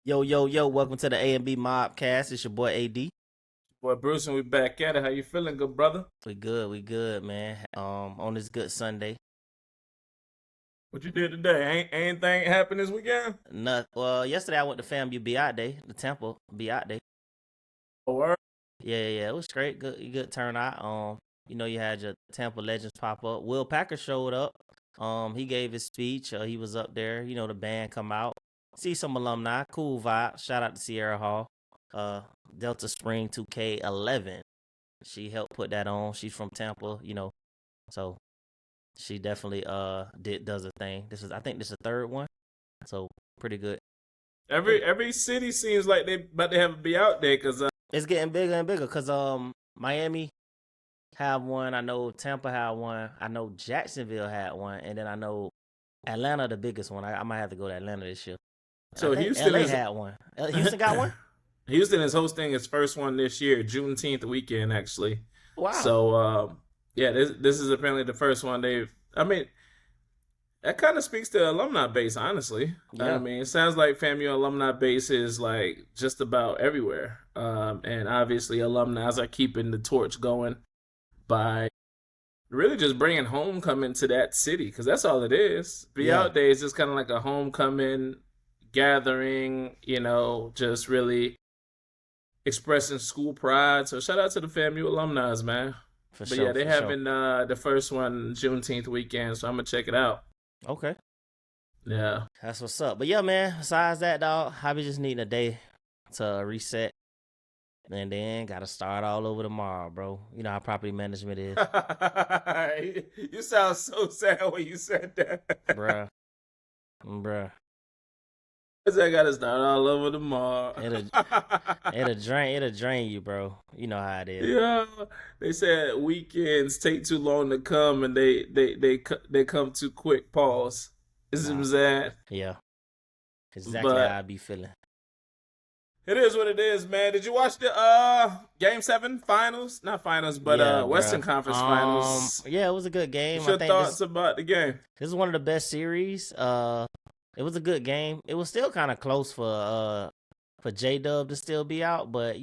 Yo, yo, yo, welcome to the A&B Mobcast. It's your boy AD. Boy, Bruce, and we back at it. How you feeling, good brother? We good, man. On this good Sunday. What you did today? Ain't anything happened this weekend? Well, yesterday I went to FAMU Be Out Day, the Temple Be Out Day. Oh, word? Yeah, it was great. Good turnout. You had your Tampa legends pop up. Will Packer showed up. He gave his speech. He was up there. The band come out. See some alumni. Cool vibe. Shout out to Sierra Hall. Delta Spring 2K11. She helped put that on. She's from Tampa. So she definitely does a thing. I think this is the third one. So pretty good. Every city seems like they about to have a be out there because It's getting bigger and bigger because Miami have one. I know Tampa had one. I know Jacksonville had one, and then I know Atlanta the biggest one. I might have to go to Atlanta this year. so I think Houston LA is had one. Houston got one. Houston is hosting its first one this year, Juneteenth weekend actually. Wow. So yeah, this is apparently the first one they've. I mean, that kind of speaks to alumni base, honestly. I Yeah. mean, it sounds like FAMU alumni base is like just about everywhere, and obviously alumni are keeping the torch going by really just bringing homecoming to that city because that's all it is. Be Yeah. out there is just kind of like a homecoming gathering, just really expressing school pride. So shout out to the FAMU alumni, man. For But yeah, sure. they For sure. having the first one Juneteenth weekend, so I'm gonna check it out. Okay. Yeah. That's what's up. But yeah, man, besides that, dog, I be just needing a day to reset. And then gotta start all over tomorrow, bro. You know how property management is. You sound so sad when you said that. Bruh. Bruh. I gotta start all over tomorrow. It'll drain you, bro. You know how it is. Yeah, they said weekends take too long to come, and they come too quick. Pause. Is Nah. it sad? Yeah. Exactly But how I be feeling. it is what it is, man. Did you watch the Game 7 finals? Not finals, but Yeah, Western bruh. Conference finals. Yeah, it was a good game. What's I your think thoughts about the game? this is one of the best series. It was a good game. It was still kind of close for J Dub to still be out, but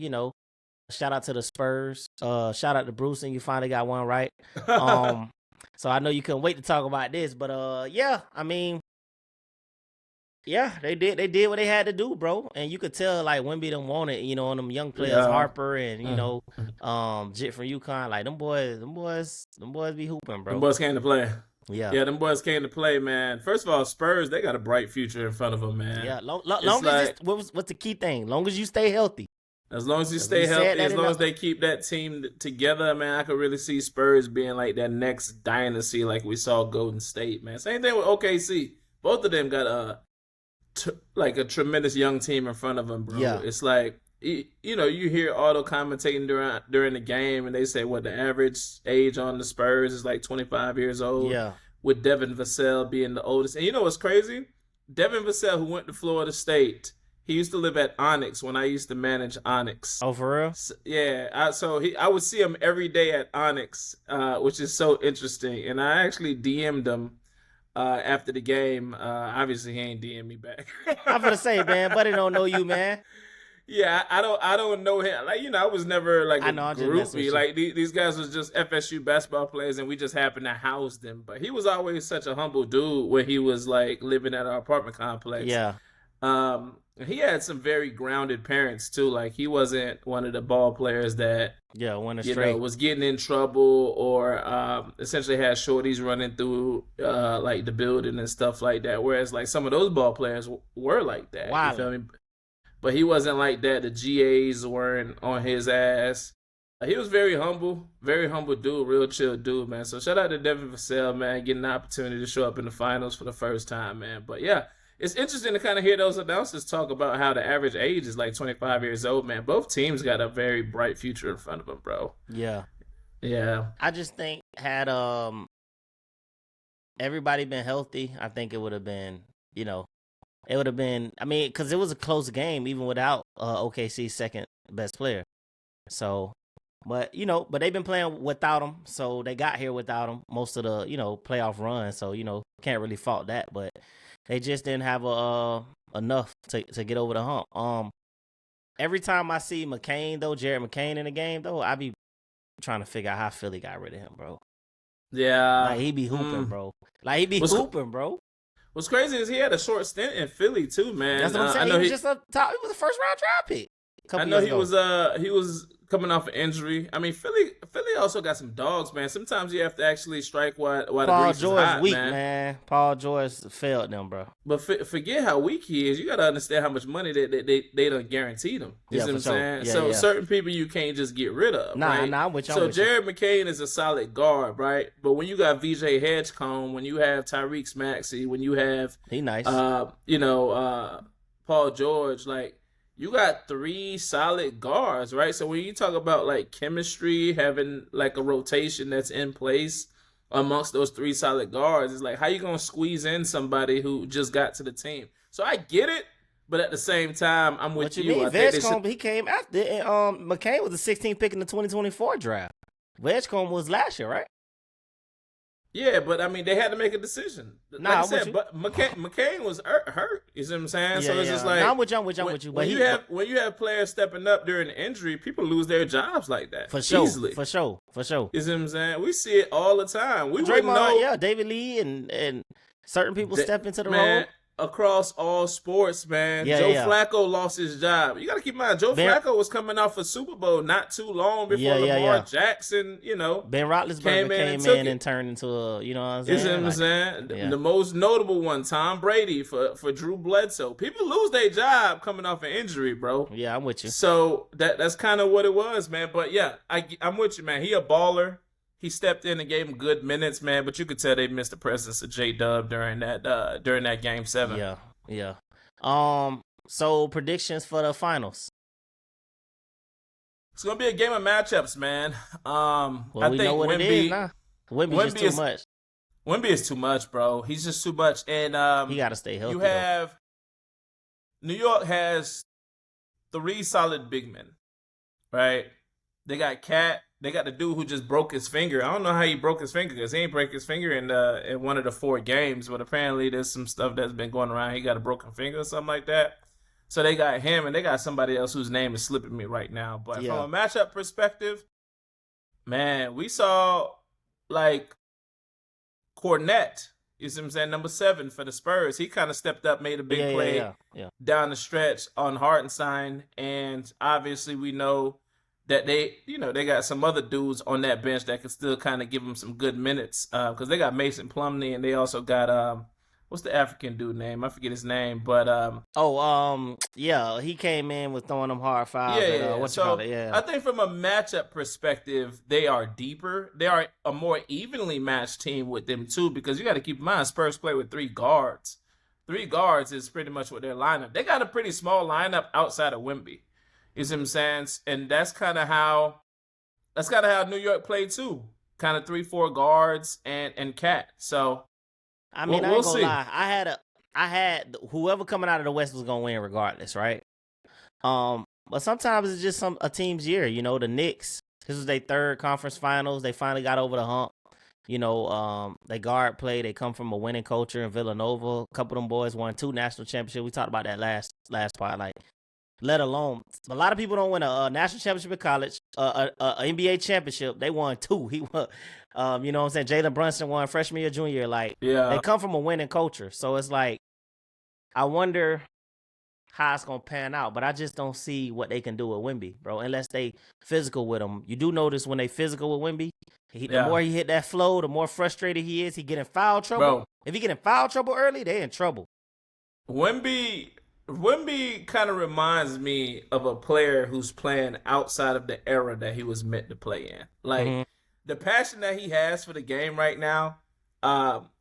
shout out to the Spurs. Shout out to Bruce, and you finally got one right. So I know you couldn't wait to talk about this, but yeah, I mean, yeah, they did what they had to do, bro. And you could tell like Wemby them wanted, on them young players, Yeah. Harper and Jit from UConn, like them boys be hooping, bro. Them boys came to play. Yeah. Yeah, them boys came to play, man. First of all, Spurs, they got a bright future in front of them, man. Yeah, long It's as what's the key thing? Long as you stay healthy. As long as you As stay we said healthy, that as in long the- as they keep that team together, man, I could really see Spurs being like that next dynasty like we saw Golden State, man. Same thing with OKC. Both of them got like a tremendous young team in front of them, bro. Yeah. It's like you hear auto commentating during the game, and they say what the average age on the Spurs is like 25 years old. Yeah. With Devin Vassell being the oldest, and you know what's crazy? Devin Vassell, who went to Florida State, he used to live at Onyx when I used to manage Onyx. Oh, for real? Yeah, I would see him every day at Onyx, which is so interesting. And I actually DM'd him after the game. Obviously, he ain't DM me back. I'm gonna say, man, buddy don't know you, man. Yeah, I don't know him. Like, I was never like I a know, I'm just messing with groupie. you. Like these guys was just FSU basketball players, and we just happened to house them. But he was always such a humble dude when he was like living at our apartment complex. Yeah. He had some very grounded parents too. Like he wasn't one of the ball players that Yeah, one straight. was getting in trouble or essentially had shorties running through like the building and stuff like that. Whereas like some of those ball players were like that. Wow. You feel me? But he wasn't like that. The GAs weren't on his ass. He was very humble dude, real chill dude, man. So shout out to Devin Vassell, man, getting the opportunity to show up in the finals for the first time, man. But yeah, it's interesting to kind of hear those announcers talk about how the average age is like 25 years old, man. Both teams got a very bright future in front of them, bro. Yeah. Yeah. I just think had everybody been healthy, I think it would have been, it would have been. I mean, because it was a close game even without OKC's second best player. So, but they've been playing without him, so they got here without him most of the playoff run. So can't really fault that. But They just didn't have enough to get over the hump. Every time I see McCain though, Jared McCain in the game though, I be trying to figure out how Philly got rid of him, bro. Yeah. Like he be hooping, bro. Like he be hooping, bro. What's crazy is he had a short stint in Philly too, man. That's what I'm saying. I know he was just he was a first round draft pick. I know he was coming off an injury. I mean, Philly also got some dogs, man. Sometimes you have to actually strike while the grease is hot, weak, man. Paul George failed them, bro. But forget how weak he is. You got to understand how much money they done guaranteed him. You see what I'm saying? So certain people you can't just get rid of. Right? Nah, I'm with you. So Jared McCain is a solid guard, right? But when you got VJ Hedgecomb, when you have Tyrese Maxey, when you have he nice, Paul George, like. You got 3 solid guards, right? So when you talk about like chemistry, having like a rotation that's in place amongst those 3 solid guards, it's like how you gonna squeeze in somebody who just got to the team? So I get it, but at the same time, I'm with you. What you mean? Vegcombe, he came after. McCain was the 16th pick in the 2024 draft. Vegcombe was last year, right? Yeah, but I mean, they had to make a decision. Like I said, but McCain was hurt. You see what I'm saying? So it's just like I'm with you. When you have players stepping up during an injury, people lose their jobs like that for sure. Easily. For sure. You see what I'm saying? We see it all the time. We Draymond, wouldn't know. David Lee and certain people step into the role. Across all sports, man. Joe Flacco lost his job. You got to keep in mind, Flacco was coming off a Super Bowl not too long before Lamar Jackson, Ben Roethlisberger came in and turned into a, you know what I'm saying? You see what I'm saying? The most notable one, Tom Brady for Drew Bledsoe. People lose their job coming off an injury, bro. Yeah, I'm with you. So that's kind of what it was, man. But yeah, I'm with you, man. He a baller. He stepped in and gave him good minutes, man. But you could tell they missed the presence of J-Dub during that Game 7. Yeah. So predictions for the finals. It's gonna be a game of matchups, man. I think know what Wemby, it is now. Wemby's just too much. Wemby is too much, bro. He's just too much, and he got to stay healthy. New York has 3 solid big men, right? They got Cat. They got the dude who just broke his finger. I don't know how he broke his finger because he ain't break his finger in one of the 4 games. But apparently there's some stuff that's been going around. He got a broken finger or something like that. So they got him and they got somebody else whose name is slipping me right now. But from a matchup perspective, man, we saw like Cornette. You see what I'm saying? Number 7 for the Spurs. He kind of stepped up, made a big play down the stretch on Hartenstein. And obviously we know that they got some other dudes on that bench that can still kind of give them some good minutes because they got Mason Plumlee and they also got what's the African dude name? I forget his name, but he came in with throwing them hard fouls. I think from a matchup perspective, they are deeper. They are a more evenly matched team with them too because you got to keep in mind Spurs play with 3 guards. 3 guards is pretty much what their lineup. They got a pretty small lineup outside of Wemby. You see what I'm saying? And that's kind of how New York played too. Kind of 3-4 guards and Cat. So I mean, I ain't gonna lie. I had whoever coming out of the West was gonna win regardless, right? But sometimes it's just a team's year. You know, the Knicks. This was their 3rd conference finals. They finally got over the hump. You know, they guard play. They come from a winning culture in Villanova. A couple of them boys won 2 national championships. We talked about that last part. Like, let alone a lot of people don't win a national championship in college, a NBA championship. They won 2. He won, you know what I'm saying? Jalen Brunson won freshman year, junior year. Like, they come from a winning culture. So it's like, I wonder how it's gonna pan out. But I just don't see what they can do with Wemby, bro. Unless they physical with him. You do notice when they physical with Wemby, the more he hit that flow, the more frustrated he is. He get in foul trouble. Bro. If he get in foul trouble early, they in trouble. Wemby kind of reminds me of a player who's playing outside of the era that he was meant to play in. Like, the passion that he has for the game right now,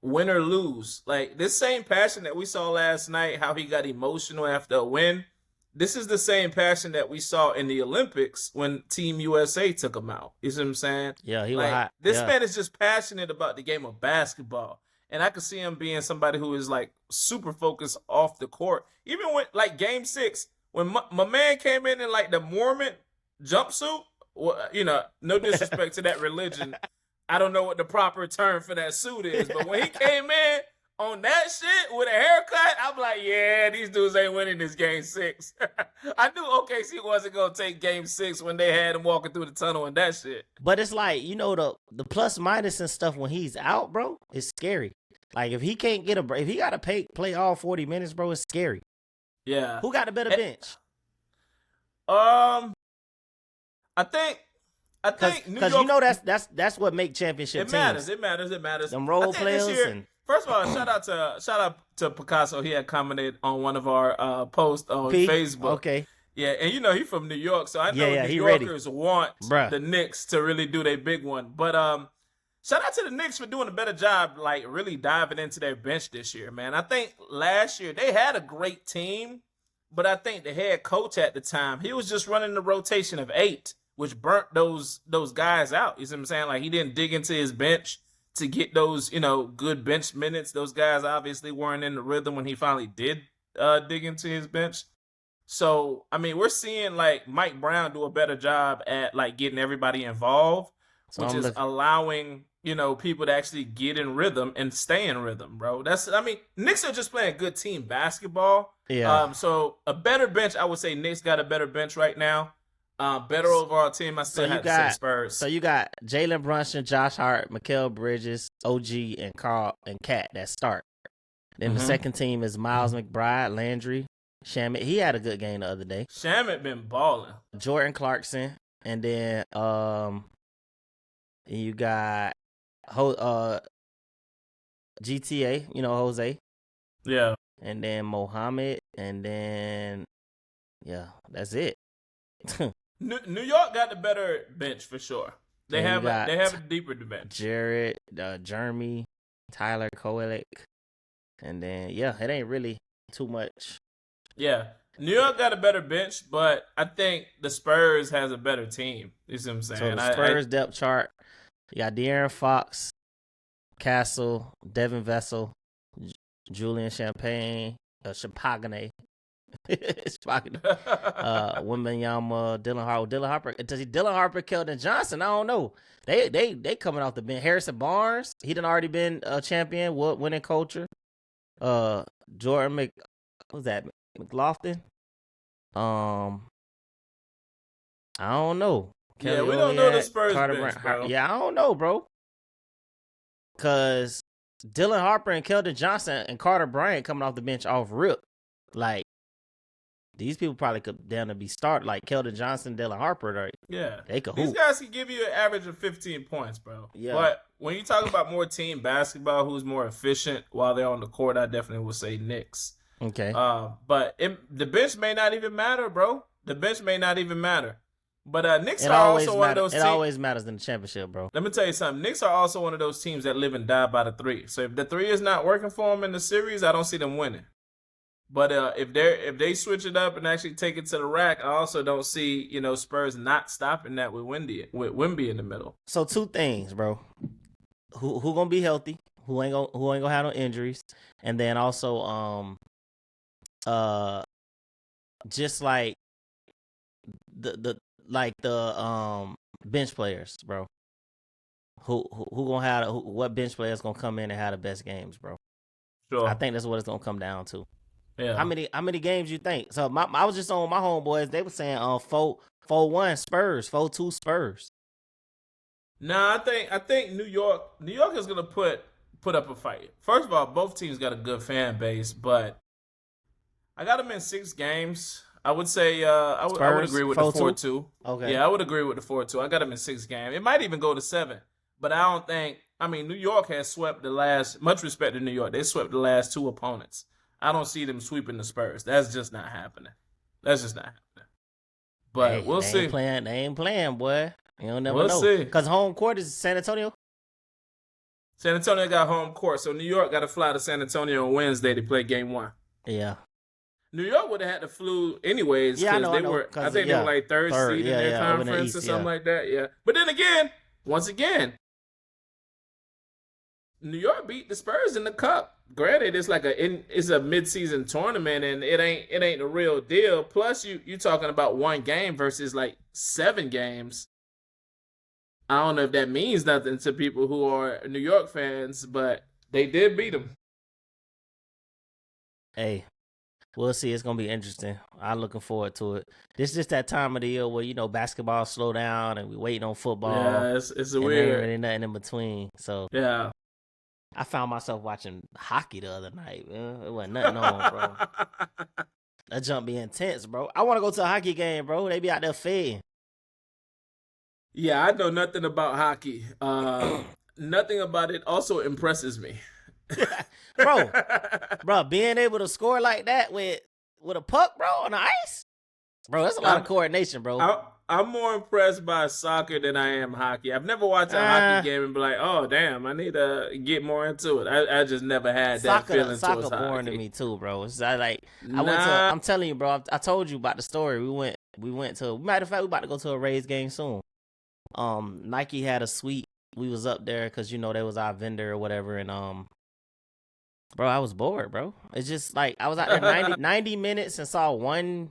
win or lose, like this same passion that we saw last night, how he got emotional after a win, this is the same passion that we saw in the Olympics when Team USA took him out. You see what I'm saying? Yeah, he was hot. This man is just passionate about the game of basketball. And I could see him being somebody who is like super focused off the court. Even when like Game 6, when my man came in like the Mormon jumpsuit, well, you know, no disrespect to that religion. I don't know what the proper term for that suit is. But when he came in on that shit with a haircut, I'm like, yeah, these dudes ain't winning this game 6. I knew OKC wasn't gonna take game 6 when they had him walking through the tunnel and that shit. But it's like, the plus minus and stuff when he's out, bro, it's scary. Like if he can't get if he gotta play all 40 minutes, bro, it's scary. Yeah. Who got the better bench? I think New Because York, that's what make championship teams. It matters. Them role players and first of all, shout out to Picasso. He had commented on one of our posts on Facebook. Okay. Yeah, and he's from New York, so I know New Yorkers want the Knicks to really do their big one. But shout out to the Knicks for doing a better job, like really diving into their bench this year, man. I think last year they had a great team, but I think the head coach at the time, he was just running the rotation of 8, which burnt those guys out. You see what I'm saying? Like he didn't dig into his bench to get those, good bench minutes. Those guys obviously weren't in the rhythm when he finally did dig into his bench. So, I mean, we're seeing like Mike Brown do a better job at like getting everybody involved, which is allowing, people to actually get in rhythm and stay in rhythm, bro. Knicks are just playing good team basketball. Yeah. So a better bench, I would say Knicks got a better bench right now. Better overall team. I still have to say Spurs. So you got Jalen Brunson, Josh Hart, Mikal Bridges, OG, and Carl and Cat that start. Then the second team is Miles McBride, Landry, Shamet. He had a good game the other day. Shamet been balling. Jordan Clarkson, and then you got GTA, Jose. Yeah. And then Mohammed, and then that's it. New York got the better bench for sure. They have a deeper bench. Jared, Jeremy, Tyler Koelik, and then it ain't really too much. Yeah, New York got a better bench, but I think the Spurs has a better team. You see what I'm saying? So the Spurs depth chart, you got De'Aaron Fox, Castle, Devin Vessel, Julian Champagne, Champagne. Wembanyama, Dylan Harper. Dylan Harper, Keldon Johnson. I don't know. They coming off the bench. Harrison Barnes. He done already been a champion, winning culture. Jordan McLaughlin. I don't know. Yeah, we don't know the Spurs bench, bro. Yeah, I don't know, bro. Cause Dylan Harper and Keldon Johnson and Carter Bryant coming off the bench off rip. Like, these people probably could down to be start like Keldon Johnson, Dylan Harper. Right? Yeah, they could. These guys can give you an average of 15 points, bro. Yeah. But when you talk about more team basketball, who's more efficient while they're on the court, I definitely would say Knicks. Okay. But the bench may not even matter, bro. The bench may not even matter. But Knicks are also one of those teams. It always matters in the championship, bro. Let me tell you something. Knicks are also one of those teams that live and die by the 3. So if the 3 is not working for them in the series, I don't see them winning. But if they switch it up and actually take it to the rack, I also don't see Spurs not stopping that with Wemby in the middle. So 2 things, bro. Who gonna be healthy? Who ain't gonna have no injuries? And then also just like the bench players, bro. Who gonna have what bench players gonna come in and have the best games, bro? Sure. I think that's what it's gonna come down to. Yeah. How many games you think? So I was just on my homeboys. They were saying 4-1 Spurs, 4-2 Spurs. Nah, I think New York is gonna put up a fight. First of all, both teams got a good fan base, but I got them in 6 games. I would say I would agree with the 4-2. Okay. Yeah, I would agree with the 4-2. I got them in 6 games. It might even go to 7, but I don't think. I mean, New York has swept the last. Much respect to New York, they swept the last 2 opponents. I don't see them sweeping the Spurs. That's just not happening. But we'll see. They ain't playing, boy. You'll never know. We'll see. Because home court is San Antonio. San Antonio got home court, so New York got to fly to San Antonio on Wednesday to play Game 1. Yeah. New York would have had to flew anyways because they were. I think they were like third seed in their conference or something like that. Yeah. But then again, once again, New York beat the Spurs in the Cup. Granted, it's like it's a midseason tournament and it ain't the real deal. Plus, you talking about 1 game versus like 7 games. I don't know if that means nothing to people who are New York fans, but they did beat them. Hey, we'll see. It's gonna be interesting. I'm looking forward to it. This is just that time of the year where basketball slow down and we waiting on football, Yeah, it's a and there ain't weird. really nothing in between. So Yeah. I found myself watching hockey the other night. Man. It wasn't nothing on, bro. That jump be intense, bro. I want to go to a hockey game, bro. They be out there fading. Yeah, I know nothing about hockey. Nothing about it also impresses me. bro, being able to score like that with a puck, bro, on the ice, bro, that's a lot of coordination, bro. I'm more impressed by soccer than I am hockey. I've never watched a hockey game and be like, oh damn, I need to get more into it. I just never had that feeling towards hockey. Boring to me too, bro. It's like I went to. I'm telling you, bro. I told you about the story. We went to. Matter of fact, we about to go to a Rays game soon. Nike had a suite. We was up there because they was our vendor or whatever, and bro, I was bored, bro. It's just like I was out there 90 minutes and saw one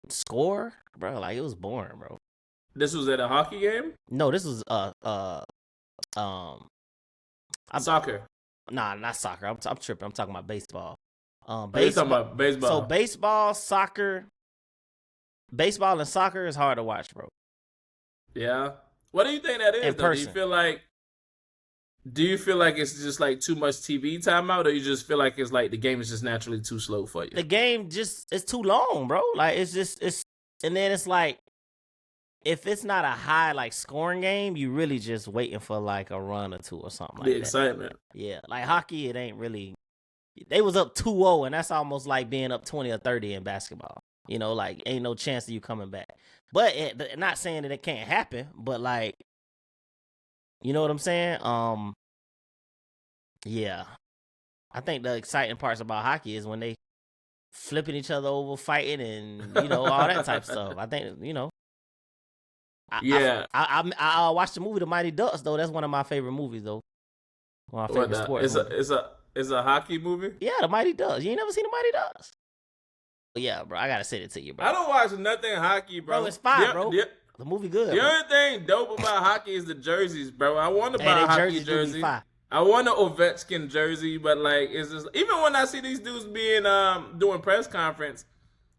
score, bro. Like it was boring, bro. This was at a hockey game? No, this was soccer. Nah, not soccer. I'm tripping. I'm talking about baseball. Baseball. You talking about baseball? So baseball and soccer is hard to watch, bro. Yeah. What do you think that is? In person. Do you feel like it's just like too much TV time out, or you just feel like it's like the game is just naturally too slow for you? The game it's too long, bro. Like it's and then it's like if it's not a high like scoring game, you really just waiting for like a run or two or something like that. The excitement. Yeah, like hockey, it ain't really. They was up 2-0, and that's almost like being up 20 or 30 in basketball. Like ain't no chance of you coming back. But not saying that it can't happen, but like, you know what I'm saying? Yeah. I think the exciting parts about hockey is when they flipping each other over, fighting, and all that type of stuff. I think I watched the movie The Mighty Ducks though. That's one of my favorite movies though. One of my favorite sports. It's a hockey movie. Yeah, The Mighty Ducks. You ain't never seen The Mighty Ducks? Yeah, bro. I gotta send it to you, bro. I don't watch nothing hockey, bro. Bro, it's fine, bro. The movie good. The only thing dope about hockey is the jerseys, bro. I want to buy a hockey jersey. I want an Ovechkin jersey, but like it's just even when I see these dudes being doing press conference,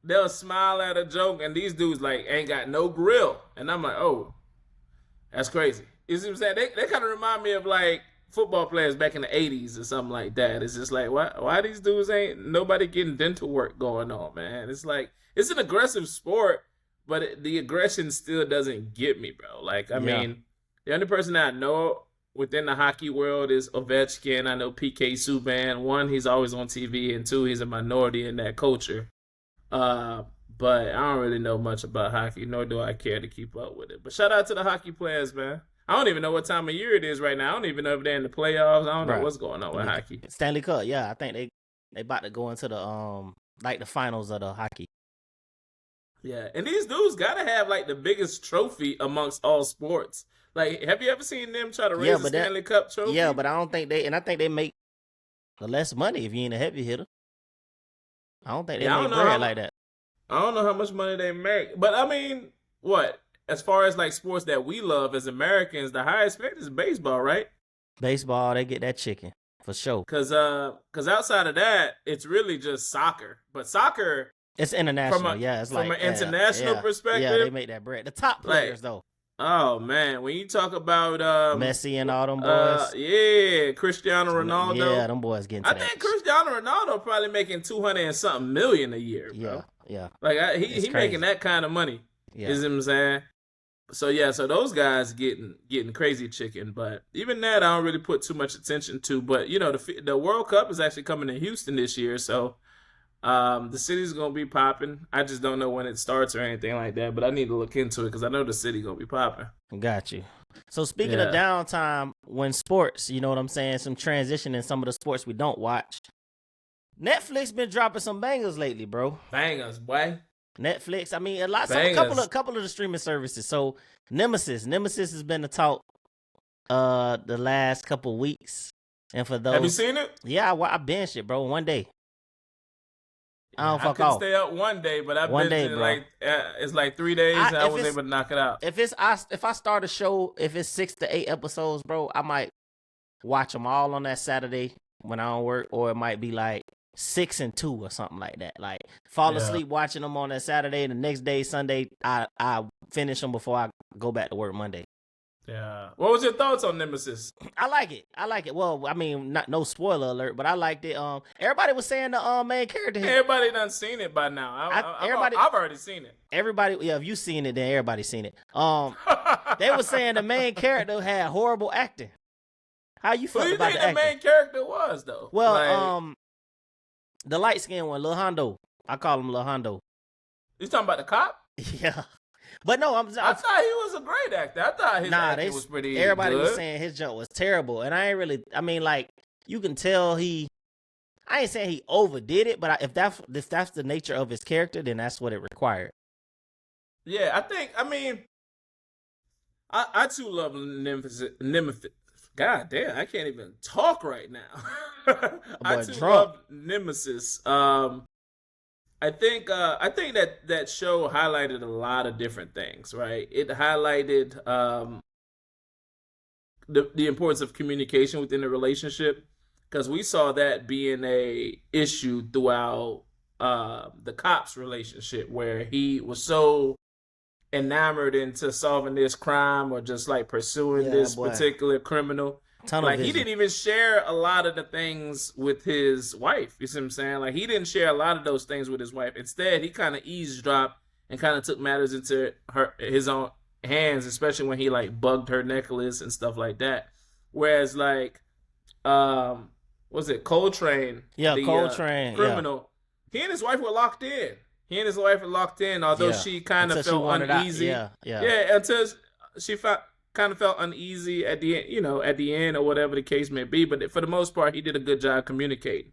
they'll smile at a joke, and these dudes like ain't got no grill, and I'm like, oh, that's crazy. You see what I'm saying? They kind of remind me of like football players back in the 80s or something like that. It's just like why these dudes ain't nobody getting dental work going on, man. It's like it's an aggressive sport, but the aggression still doesn't get me, bro. Like I mean, the only person that I know within the hockey world is Ovechkin. I know PK Subban. One, he's always on TV, and two, he's a minority in that culture. But I don't really know much about hockey, nor do I care to keep up with it. But shout out to the hockey players, man. I don't even know what time of year it is right now. I don't even know if they're in the playoffs. I don't know what's going on with hockey. Stanley Cup, yeah. I think they about to go into the like the finals of the hockey. Yeah, and these dudes gotta have like the biggest trophy amongst all sports. Like, have you ever seen them try to raise the Stanley Cup trophy? Yeah, but I don't think I think they make the less money if you ain't a heavy hitter. I don't think they make bread like that. I don't know how much money they make, but I mean, what? As far as like sports that we love as Americans, the highest paid is baseball, right? Baseball, they get that chicken for sure. Cause outside of that, it's really just soccer. But soccer, it's international. It's from an international perspective. Yeah, they make that bread. The top players though. Oh man, when you talk about Messi and all them boys, Cristiano Ronaldo, them boys getting. I think Cristiano Ronaldo probably making 200 and something million a year, bro. Yeah. Like he making that kind of money. Yeah. You see what I'm saying? So those guys getting crazy chicken, but even that I don't really put too much attention to. But the World Cup is actually coming to Houston this year, so the city's gonna be popping. I just don't know when it starts or anything like that, but I need to look into it because I know the city gonna be popping. Got you. So speaking of downtime, when sports, you know what I'm saying, some transition in some of the sports we don't watch. Netflix been dropping some bangers lately, bro. Bangers, boy. Netflix. I mean, a couple of the streaming services. So Nemesis has been the talk the last couple weeks, and for those, have you seen it? Yeah, I binged it, bro. One day. I couldn't stay up one day, but I've been like it's like 3 days. And I was able to knock it out. If I start a show, if it's 6 to 8 episodes, bro, I might watch them all on that Saturday when I don't work, or it might be like 6 and 2 or something like that. Like fall asleep watching them on that Saturday, and the next day Sunday I finish them before I go back to work Monday. Yeah. What was your thoughts on Nemesis? I like it. Well, I mean, no spoiler alert, but I liked it. Everybody was saying the main character. Everybody done seen it by now. I've already seen it. Everybody, yeah, if you seen it, then everybody's seen it. They were saying the main character had horrible acting. How you feel about the acting? Who do you think the main character was though? Well, the light skinned one, Lil Hondo. I call him Lil Hondo. You talking about the cop? Yeah. But no, I thought he was a great actor. I thought his acting was pretty everybody good. was saying his jump was terrible. And I mean, like, you can tell I ain't saying he overdid it, but if that's the nature of his character, then that's what it required. Yeah, I too love Nemesis. God damn, I can't even talk right now. I too love Nemesis. I think that show highlighted a lot of different things, right? It highlighted the importance of communication within the relationship, because we saw that being a issue throughout the cop's relationship, where he was so enamored into solving this crime or just like pursuing this particular criminal. Like he didn't even share a lot of the things with his wife. You see what I'm saying? Like he didn't share a lot of those things with his wife. Instead, he kind of eavesdropped and kind of took matters into his own hands, especially when he like bugged her necklace and stuff like that. Whereas like, was it Coltrane? Yeah, Coltrane, criminal. Yeah. He and his wife were locked in. Although she kind of felt uneasy. Until she kind of felt uneasy at the end, or whatever the case may be. But for the most part, he did a good job communicating.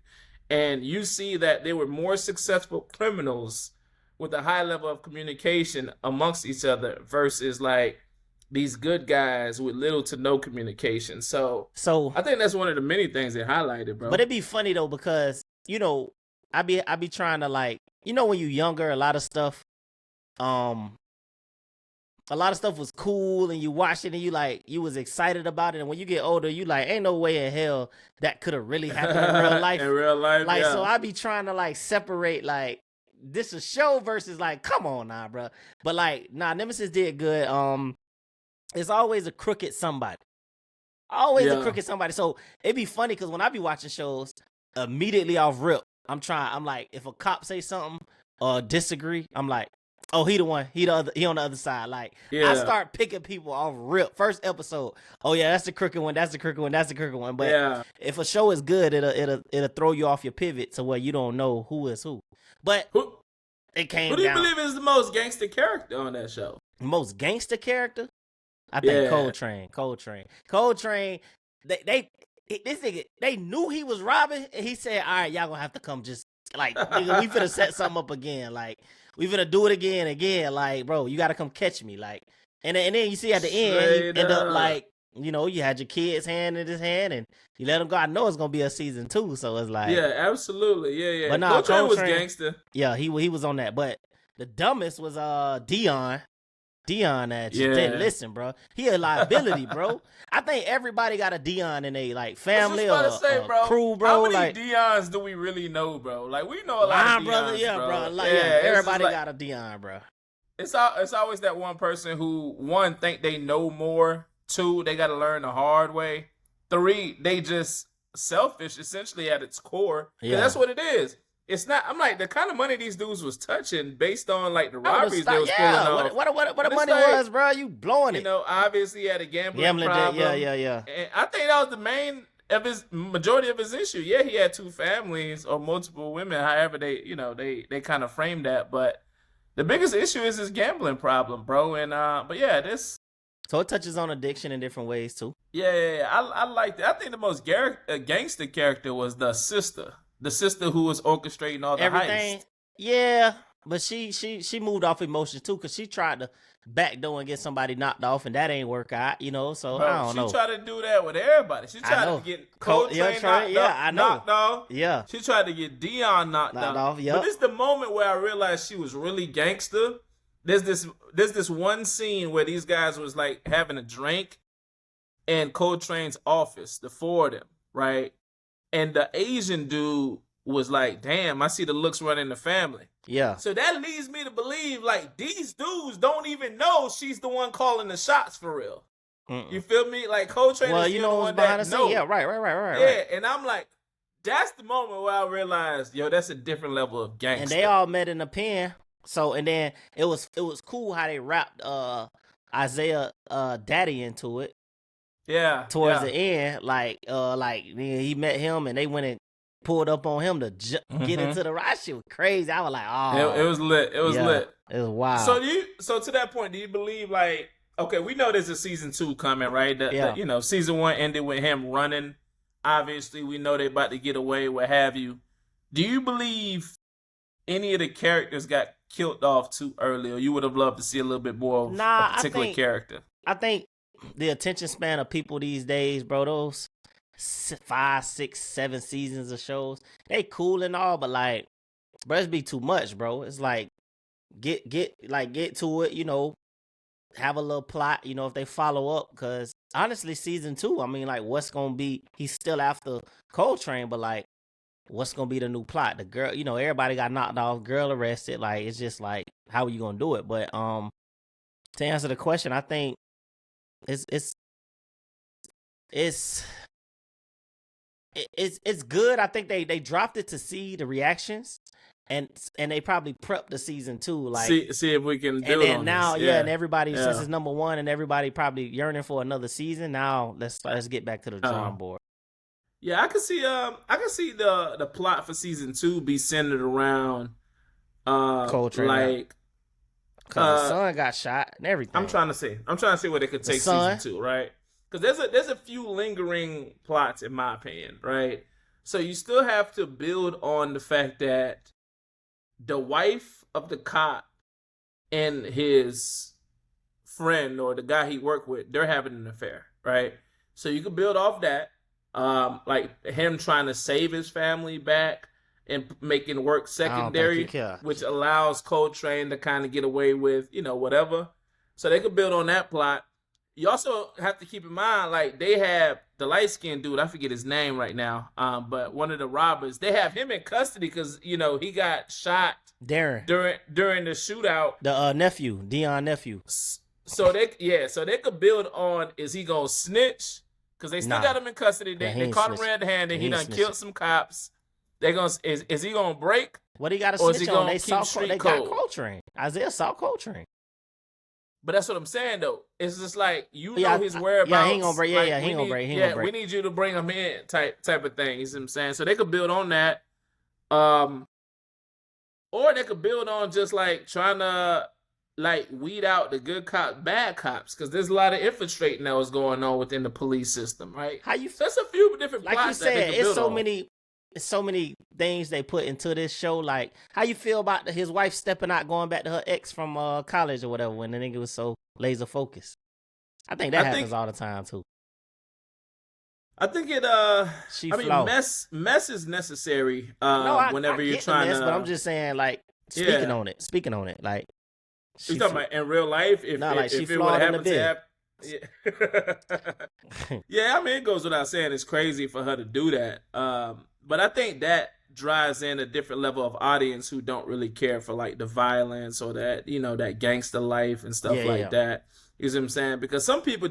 And you see that they were more successful criminals with a high level of communication amongst each other versus like these good guys with little to no communication. So I think that's one of the many things they highlighted, bro. But it'd be funny though, because I be trying to, like, when you're younger, a lot of stuff was cool, and you watched it and you was excited about it. And when you get older, you like, ain't no way in hell that could have really happened in real life. In real life, like, yeah. So I be trying to like separate like this a show versus like, come on now, bro. But like, Nemesis did good. It's always a crooked somebody. A crooked somebody. So it'd be funny because when I be watching shows, immediately off rip, I'm like, if a cop say something or disagree, I'm like, oh, he the one. He on the other side. Like, I start picking people off rip. First episode. Oh yeah, that's the crooked one. That's the crooked one. That's the crooked one. But if a show is good, it'll throw you off your pivot to where you don't know who is who. But it came down. Who do you believe is the most gangster character on that show? Most gangster character? I think Coltrane. This nigga, they knew he was robbing, and he said, all right, y'all gonna have to come just, like, nigga, we finna set something up again. Like, we finna do it again. Like, bro, you gotta come catch me. Like, and then you see at the end, he end up, like, you had your kid's hand in his hand, and you let him go. I know it's gonna be a season 2, so it's like. Yeah, absolutely. Yeah. But Coltrane was gangster. Yeah, he was on that. But the dumbest was Dion. That didn't listen, bro. He a liability, bro. I think everybody got a Dion in a like family or crew, bro. How many like, Dions do we really know, bro? Like we know a lot of Dions, bro. Like, everybody got a Dion, bro. It's always that one person who, one, think they know more. 2, they got to learn the hard way. 3, they just selfish, essentially at its core. Yeah, that's what it is. It's not. I'm like, the kind of money these dudes was touching based on like the robberies they was pulling off. What the money was, bro? You blowing it. Obviously he had a gambling problem. Yeah. And I think that was the majority of his issue. Yeah, he had 2 families or multiple women. However, they kind of framed that. But the biggest issue is his gambling problem, bro. And but yeah, this. So it touches on addiction in different ways too. Yeah. I like that. I think the most gangster character was the sister. The sister who was orchestrating all the everything. Heist. Yeah, but she moved off emotions too, because she tried to backdoor and get somebody knocked off, and that ain't work out, So bro, I don't know. She tried to do that with everybody. She tried to get Coltrane knocked off. Yeah. She tried to get Dion knocked off. Yep. But this is the moment where I realized she was really gangster. There's this one scene where these guys was like having a drink in Coltrane's office, the 4 of them, right? and the Asian dude was like, "Damn, I see the looks running the family." Yeah. So that leads me to believe like these dudes don't even know she's the one calling the shots for real. You feel me? Like Coltrane Well, is you the know, it was one behind that the scene. Yeah, know. right. And I'm like, that's the moment where I realized, yo, that's a different level of gangster. And they all met in the pen. So, and then it was cool how they wrapped Isaiah daddy into it. Yeah. Towards the end, like he met him and they went and pulled up on him to get into the ride. Shit was crazy. I was like, oh, it was lit. It was lit. It was wild. So to that point, do you believe like, okay, we know there's a season 2 coming, right? Yeah. Season 1 ended with him running. Obviously, we know they're about to get away, what have you. Do you believe any of the characters got killed off too early, or you would have loved to see a little bit more of a particular character? I think the attention span of people these days, bro, those 5, 6, 7 seasons of shows, they cool and all, but like, bro, it's be too much, bro. It's like get to it, have a little plot, if they follow up, because honestly, season 2, I mean, like, what's gonna be? He's still after Coltrane, but like, what's gonna be the new plot? The girl, everybody got knocked off, girl arrested. Like, it's just like, how are you gonna do it? But to answer the question, I think it's good. I think they dropped it to see the reactions, and they probably prepped the season 2, like see if we can do and it. then on now, this. Yeah, and everybody since it's number 1, and everybody probably yearning for another season. Now let's get back to the drawing board. Yeah, I can see the plot for season 2 be centered around Coltrane, like because the son got shot and everything. I'm trying to see where they could take season 2, right? Because there's a few lingering plots in my opinion, right? So you still have to build on the fact that the wife of the cop and his friend or the guy he worked with, they're having an affair, right? So you could build off that, like him trying to save his family back and making work secondary, which allows Coltrane to kind of get away with, whatever. So they could build on that plot. You also have to keep in mind, like, they have the light-skinned dude, I forget his name right now, but one of the robbers, they have him in custody because, he got shot Darren during the shootout. The nephew, Dion nephew. So they could build on, is he going to snitch? Because they still got him in custody. They caught him red-handed. He done killed some cops. They gonna is he gonna break? What he got to snitch on? They got Coltrane. Isaiah saw Coltrane. But that's what I'm saying though. It's just like know his whereabouts. Yeah, he ain't gonna break. Yeah, he ain't gonna break. We need you to bring him in, type of thing. You see what I'm saying? So they could build on that, or they could build on just like trying to like weed out the good cops, bad cops, because there's a lot of infiltrating that was going on within the police system, right? That's a few different like plots you said. That they could build on. It's so many things they put into this show. Like, how you feel about his wife stepping out, going back to her ex from college or whatever, when the nigga was so laser focused? I think that happens all the time too. I think it. Mess is necessary. Whenever you're trying to. But I'm just saying, like, speaking on it, like. You talking about in real life? If it would happen to happen. Yeah, I mean, it goes without saying it's crazy for her to do that. But I think that drives in a different level of audience who don't really care for like the violence or that, that gangster life and stuff that. You see what I'm saying? Because some people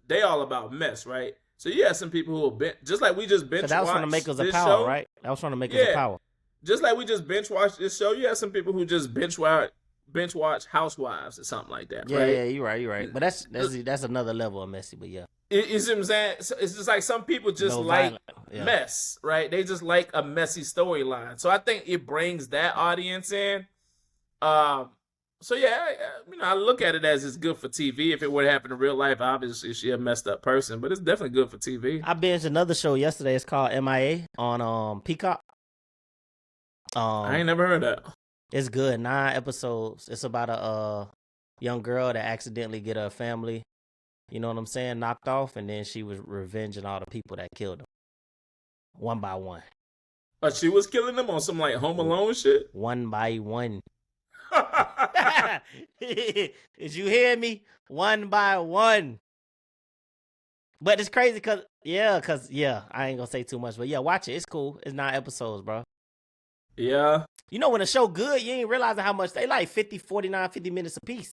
they all about mess, right? So you have some people who will just like we just binge watch. That was trying to make us a power, show, right? That was trying to make us a power. Just like we just binge watch this show, you have some people who just binge watch Housewives or something like that, right? Yeah, you're right. But that's another level of messy, but yeah. You see what I'm saying? So it's just like some people just mess, right? They just like a messy storyline. So I think it brings that audience in. So yeah, I look at it as it's good for TV. If it were to happen in real life, obviously she's a messed up person, but it's definitely good for TV. I binged another show yesterday. It's called MIA on Peacock. I ain't never heard that. It's good. 9 episodes. It's about a young girl that accidentally get her family, you know what I'm saying, knocked off, and then she was revenging all the people that killed them, one by one. But she was killing them on some like Home Alone shit? One by one. Did you hear me? One by one. But it's crazy because Yeah, cause I ain't gonna say too much, but yeah, watch it. It's cool. It's 9 episodes, bro. Yeah, You know when a show good, you ain't realizing how much they like 50, 49, 50 minutes a piece.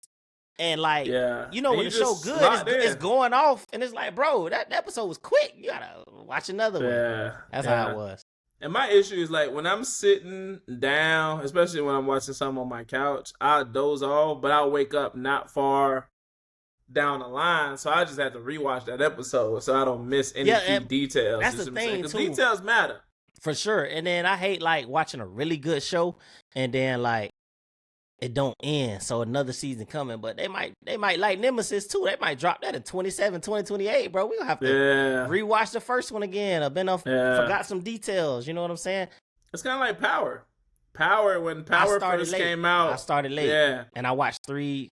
And like, yeah. you know And when you the show just good, locked it's in. going off, and it's like, bro, that episode was quick. You gotta watch another one. Yeah, That's how it yeah. was. And my issue is like when I'm sitting down, especially when I'm watching something on my couch, I doze off, but I'll wake up not far down the line, so I just have to rewatch that episode so I don't miss any Yeah, key and details. that's You the see what I'm saying? thing Because too, details matter. for sure. And then I hate like watching a really good show and then like it don't end, so another season coming. But they might like Nemesis too. They might drop that in 27, 2028, bro. We gonna have to Yeah, rewatch the first one again. I've been yeah. forgot some details. You know what I'm saying? It's kind of like Power. Power when I Power started first late. came I out. started late, Yeah, and I watched three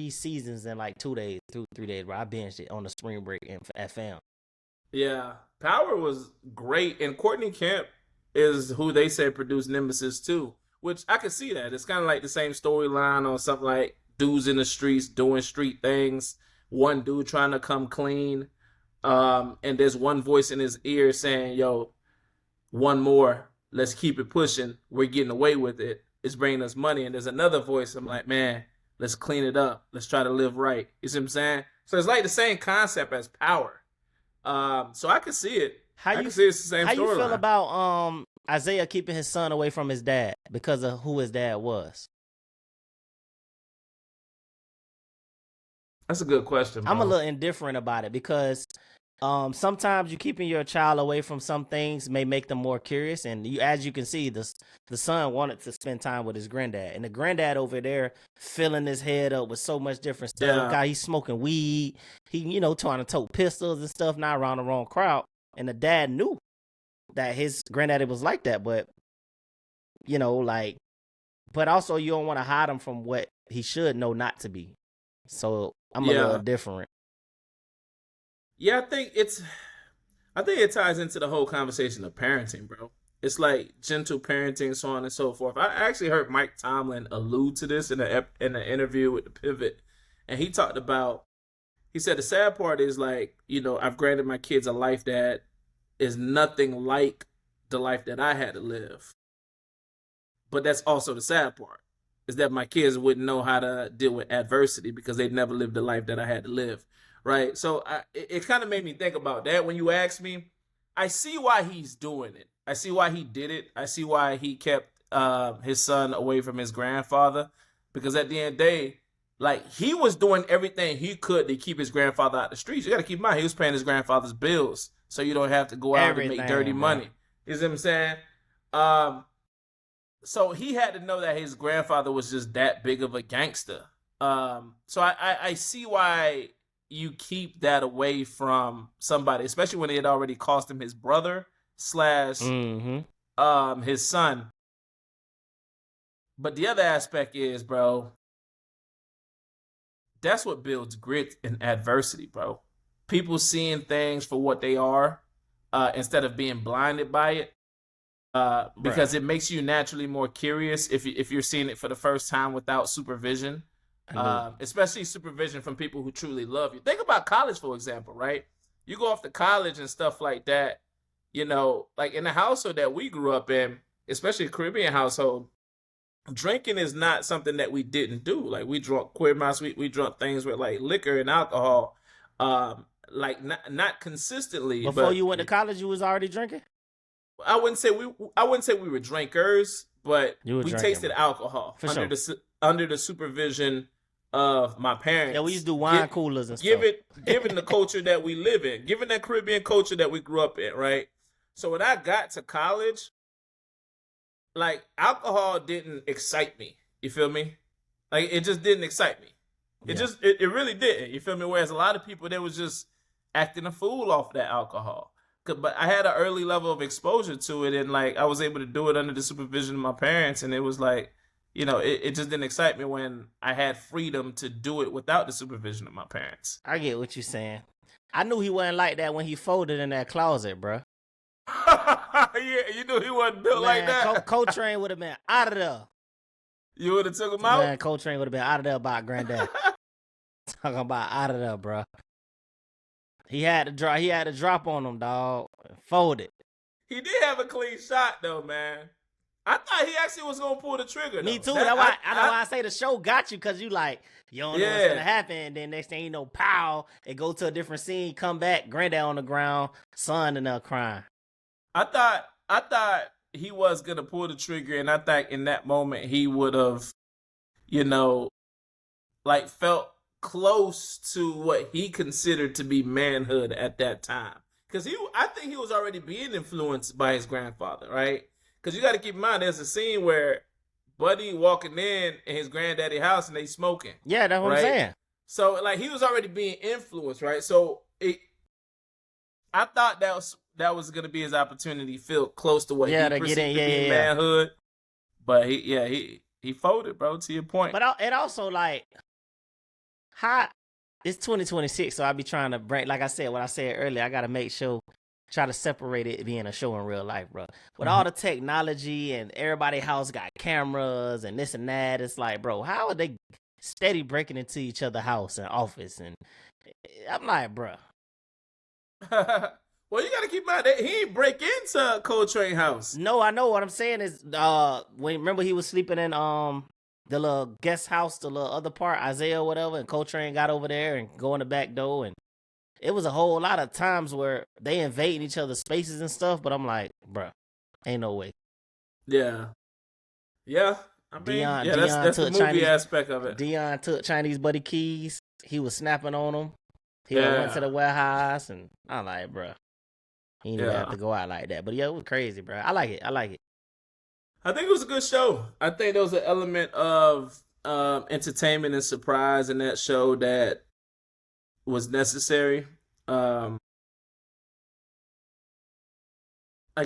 seasons in like 2 days, 3 days, bro. I binged it on the spring break at fam. yeah. Power was great, and Courtney Kemp is who they say produced Nemesis too, which I can see that. It's kind of like the same storyline on something like dudes in the streets doing street things. One dude trying to come clean, and there's one voice in his ear saying, "Yo, one more. Let's keep it pushing. We're getting away with it. It's bringing us money." And there's another voice. I'm like, man, let's clean it up. Let's try to live right. You see what I'm saying? So it's like the same concept as Power. So I can see it. I can see it's the same How you feel storyline. about Isaiah keeping his son away from his dad because of who his dad was? That's a good question, I'm a bro. little indifferent about it because sometimes you keeping your child away from some things may make them more curious, and as you can see, the son wanted to spend time with his granddad, and the granddad over there filling his head up with so much different stuff. Yeah, God, he's smoking weed. He trying to tote pistols and stuff, not around the wrong crowd. And the dad knew that his granddaddy was like that, but like, but also you don't want to hide him from what he should know not to be. So I'm a little yeah, indifferent. yeah. I think it ties into the whole conversation of parenting, bro. It's like gentle parenting, so on and so forth. I actually heard Mike Tomlin allude to this in an interview with the Pivot, and he talked about. He said the sad part is like, I've granted my kids a life that is nothing like the life that I had to live. But that's also the sad part, is that my kids wouldn't know how to deal with adversity because they'd never lived the life that I had to live, right? So it kind of made me think about that when you asked me. I see why he's doing it. I see why he did it. I see why he kept his son away from his grandfather, because at the end of the day, like, he was doing everything he could to keep his grandfather out the streets. You got to keep in mind, he was paying his grandfather's bills, so you don't have to go out and make dirty Everything, bro. money. You see what I'm saying? Um, so he had to know that his grandfather was just that big of a gangster. So I see why you keep that away from somebody, especially when it had already cost him his brother slash his son. But the other aspect is, bro, that's what builds grit in adversity, bro. People seeing things for what they are, instead of being blinded by it. Because it makes you naturally more curious if you're seeing it for the first time without supervision, especially supervision from people who truly love you. Think about college, for example, right? You go off to college and stuff like that, like in the household that we grew up in, especially a Caribbean household, drinking is not something that we didn't do. Like, we drunk queer mouse, we drunk things with like liquor and alcohol, like not consistently. Before But you went to college, you was already drinking? I wouldn't say we were drinkers, but we drinking, tasted alcohol for under sure. under the supervision of my parents. Yeah, we used to do wine coolers and stuff. stuff. Given the culture that we live in, given that Caribbean culture that we grew up in, right? So when I got to college, like, alcohol didn't excite me. You feel me? Like, it just didn't excite me. It really didn't. You feel me? Whereas a lot of people, they was just acting a fool off that alcohol. But I had an early level of exposure to it, and like, I was able to do it under the supervision of my parents, and it was like, it just didn't excite me when I had freedom to do it without the supervision of my parents. I get what you're saying. I knew he wasn't like that when he folded in that closet, bro. Yeah, you knew he wasn't built like that. Coltrane would have been out of there. You would have took him out? Man, Coltrane would have been out of there about granddad. Talking about out of there, bro. He had to drop. He had to drop on him, dog. Fold it. He did have a clean shot though, man. I thought he actually was gonna pull the trigger. Me though. too. That's why I say the show got you, because you like, you don't know what's gonna happen. And then next thing you know, pow, it go to a different scene, come back, granddad on the ground, son and crying. I thought he was gonna pull the trigger, and I think in that moment he would have, like felt close to what he considered to be manhood at that time. Because I think he was already being influenced by his grandfather, right? Because you got to keep in mind, there's a scene where Buddy walking in his granddaddy house and they smoking. Yeah, that's what I'm saying. So like he was already being influenced, right? So I thought that was gonna be his opportunity, feel close to what he perceived to be manhood. But he folded, bro. To your point. But it also like it's 2026, so I be trying to bring, like I said, what I said earlier, I gotta make sure, try to separate it being a show in real life, bro. With all the technology and everybody house got cameras and this and that, it's like, bro, how are they steady breaking into each other's house and office? And I'm like, bro. Well, you gotta keep in mind that he ain't break into Coltrane house. No, I know. What I'm saying is, remember he was sleeping in the little guest house, the little other part, Isaiah or whatever, and Coltrane got over there and go in the back door, and it was a whole lot of times where they invading each other's spaces and stuff, but I'm like, bruh, ain't no way. Yeah. I mean, that's the movie Chinese, aspect of it. Dion took Chinese buddy keys. He was snapping on them. He went to the warehouse, and I'm like, bruh, he didn't have to go out like that. But yeah, it was crazy, bruh. I like it. I think it was a good show. I think there was an element of entertainment and surprise in that show that was necessary. I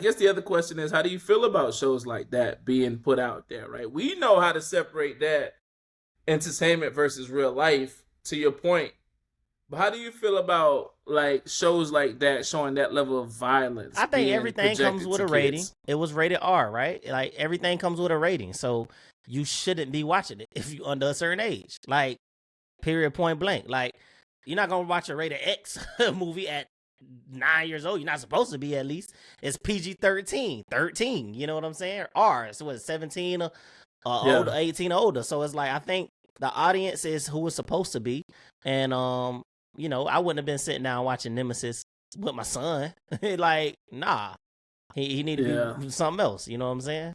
guess the other question is, how do you feel about shows like that being put out there, right? We know how to separate that entertainment versus real life, to your point. But how do you feel about like shows like that showing that level of violence? I think everything comes with a rating. It was rated R, right? Like everything comes with a rating. So you shouldn't be watching it if you're under a certain age. Like, period, point blank. Like, you're not going to watch a rated X movie at 9 years old. You're not supposed to be, at least. It's PG-13. 13, you know what I'm saying? R, so what, 17 or older, 18 or older. So it's like, I think the audience is who it's supposed to be. And, I wouldn't have been sitting down watching Nemesis with my son. Like, nah. He need to be something else. You know what I'm saying?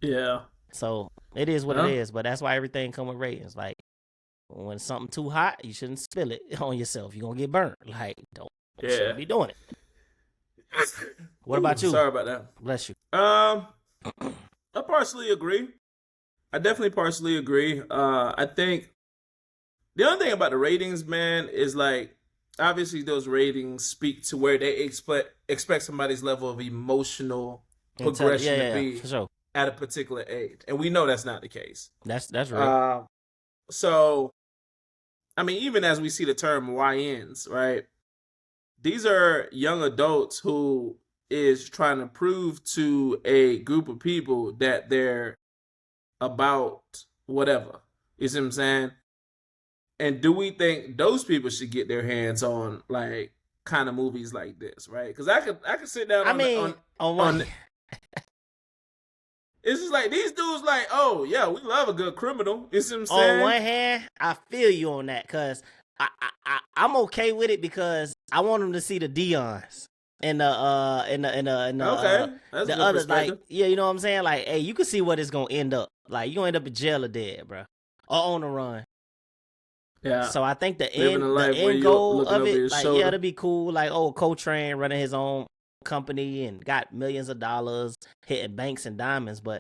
Yeah. So it is what it is. But that's why everything come with ratings. Like, when something too hot, you shouldn't spill it on yourself. You're going to get burnt. Like, shouldn't be doing it. What about you? Sorry about that. Bless you. I partially agree. I definitely partially agree. I think the only thing about the ratings, man, is like, obviously those ratings speak to where they expect somebody's level of emotional progression to be for sure. At a particular age. And we know that's not the case. That's right. So, I mean, even as we see the term YNs, right? These are young adults who is trying to prove to a group of people that they're about whatever. You see what I'm saying? And do we think those people should get their hands on like kind of movies like this, right? Because I could sit down. On it's just like these dudes, like, oh yeah, we love a good criminal. You see what I'm saying? On one hand, I feel you on that, because I'm okay with it, because I want them to see the Deons and the that's the others. Like, you know what I'm saying? Like, hey, you can see what it's gonna end up. Like, you gonna end up in jail or dead, bro, or on the run. Yeah. So I think the end goal of it, like, it'll be cool. Like, Coltrane running his own company and got millions of dollars, hitting banks and diamonds, but